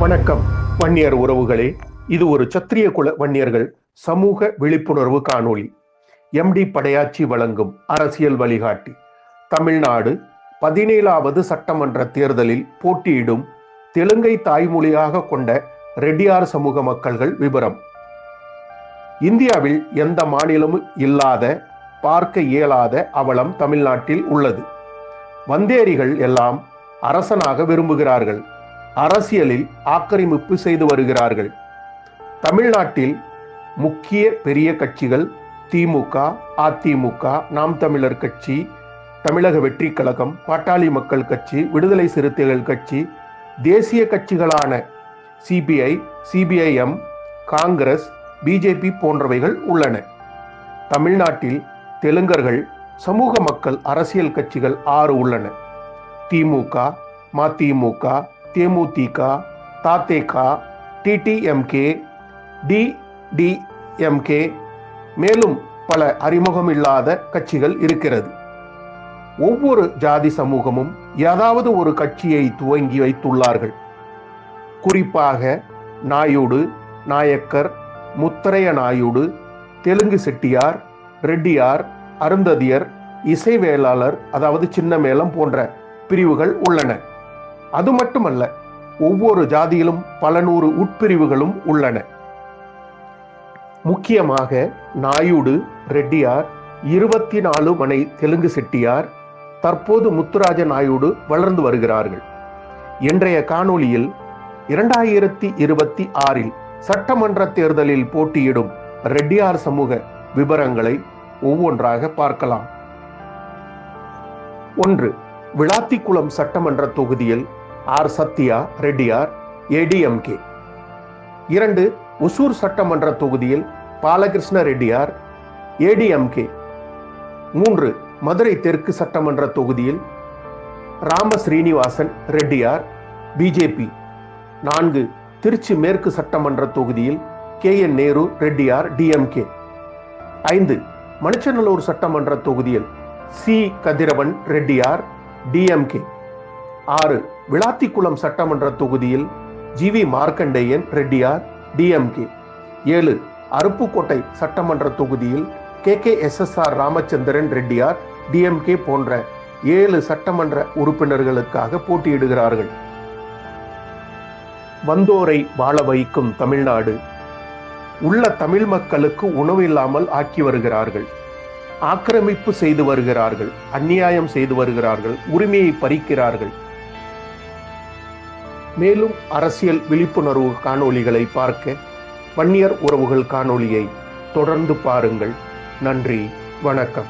வணக்கம் வன்னியர் உறவுகளே. இது ஒரு சத்திரிய குல வன்னியர்கள் சமூக விழிப்புணர்வு காணொளி. எம்டி படையாச்சி வழங்கும் அரசியல் வழிகாட்டி. தமிழ்நாடு 17வது சட்டமன்ற தேர்தலில் போட்டியிடும் தெலுங்கை தாய்மொழியாக கொண்ட ரெட்டியார் சமூக மக்கள்கள் விபரம். இந்தியாவில் எந்த மாநிலமும் இல்லாத பார்க்க இயலாத அவலம் தமிழ்நாட்டில் உள்ளது. வந்தேரிகள் எல்லாம் அரசனாக விரும்புகிறார்கள். அரசியலில் ஆக்கிரமிப்பு செய்து வருகிறார்கள். தமிழ்நாட்டில் முக்கிய பெரிய கட்சிகள் திமுக, அதிமுக, நாம் தமிழர் கட்சி, தமிழக வெற்றி கழகம், பாட்டாளி மக்கள் கட்சி, விடுதலை சிறுத்தைகள் கட்சி, தேசிய கட்சிகளான சிபிஐ, சிபிஐஎம், காங்கிரஸ், பிஜேபி போன்றவைகள் உள்ளன. தமிழ்நாட்டில் தெலுங்கர்கள் சமூக மக்கள் அரசியல் கட்சிகள் 6 உள்ளன. திமுக, மதிமுக, தேமுதிக, ததேக, டிடிஎம்கே, டிடிஎம்கே, மேலும் பல அறிமுகமில்லாத கட்சிகள் இருக்கிறது. ஒவ்வொரு ஜாதி சமூகமும் ஏதாவது ஒரு கட்சியை துவங்கி வைத்துள்ளார்கள். குறிப்பாக நாயுடு, நாயக்கர், முத்தரைய நாயுடு, தெலுங்கு செட்டியார், ரெட்டியார், அருந்ததியர், இசைவேளாளர் அதாவது சின்ன மேளம் போன்ற பிரிவுகள் உள்ளன. அது மட்டுமல்ல, ஒவ்வொரு ஜாதியிலும் பல நூறு உட்பிரிவுகளும் உள்ளன. முக்கியமாக நாயுடு, ரெட்டியார், 24 மனை தெலுங்கு செட்டியார், தற்போது முத்துராஜ நாயுடு வளர்ந்து வருகிறார்கள். இன்றைய காணொளியில் 2026 சட்டமன்ற தேர்தலில் போட்டியிடும் ரெட்டியார் சமூக விபரங்களை ஒவ்வொன்றாக பார்க்கலாம். 1. விளாத்திக்குளம் சட்டமன்ற தொகுதியில் ஆர் சத்யா ரெட்டியார், ஏடிஎம்கே. 2. ஒசூர் சட்டமன்ற தொகுதியில் பாலகிருஷ்ண ரெட்டியார், ஏடிஎம்கே. 3. மதுரை தெற்கு சட்டமன்ற தொகுதியில் ராம ஸ்ரீனிவாசன் ரெட்டியார், பிஜேபி. 4. திருச்சி மேற்கு சட்டமன்ற தொகுதியில் KN நேரு ரெட்டியார், டிஎம்கே. 5. மணிச்சநல்லூர் சட்டமன்ற தொகுதியில் சி கதிரவன் ரெட்டியார், டிஎம்கே. 6. விளாத்திக்குளம் சட்டமன்ற தொகுதியில் ஜிவி மார்க்கண்டேயன் ரெட்டியார், டிஎம்கே. 7. அருப்புக்கோட்டை சட்டமன்ற தொகுதியில் KKSSR ராமச்சந்திரன் ரெட்டியார், டிஎம்கே போன்ற 7 சட்டமன்ற உறுப்பினர்களுக்காக போட்டியிடுகிறார்கள். வந்தோரை வாழ வைக்கும் தமிழ்நாடு. உள்ள தமிழ் மக்களுக்கு உணவு இல்லாமல் ஆக்கி வருகிறார்கள். ஆக்கிரமிப்பு செய்து வருகிறார்கள். அநியாயம் செய்து வருகிறார்கள். உரிமையை பறிக்கிறார்கள். மேலும் அரசியல் விழிப்புணர்வு காணொளிகளை பார்க்க வன்னியர் உறவுகள் காணொளியை தொடர்ந்து பாருங்கள். நன்றி, வணக்கம்.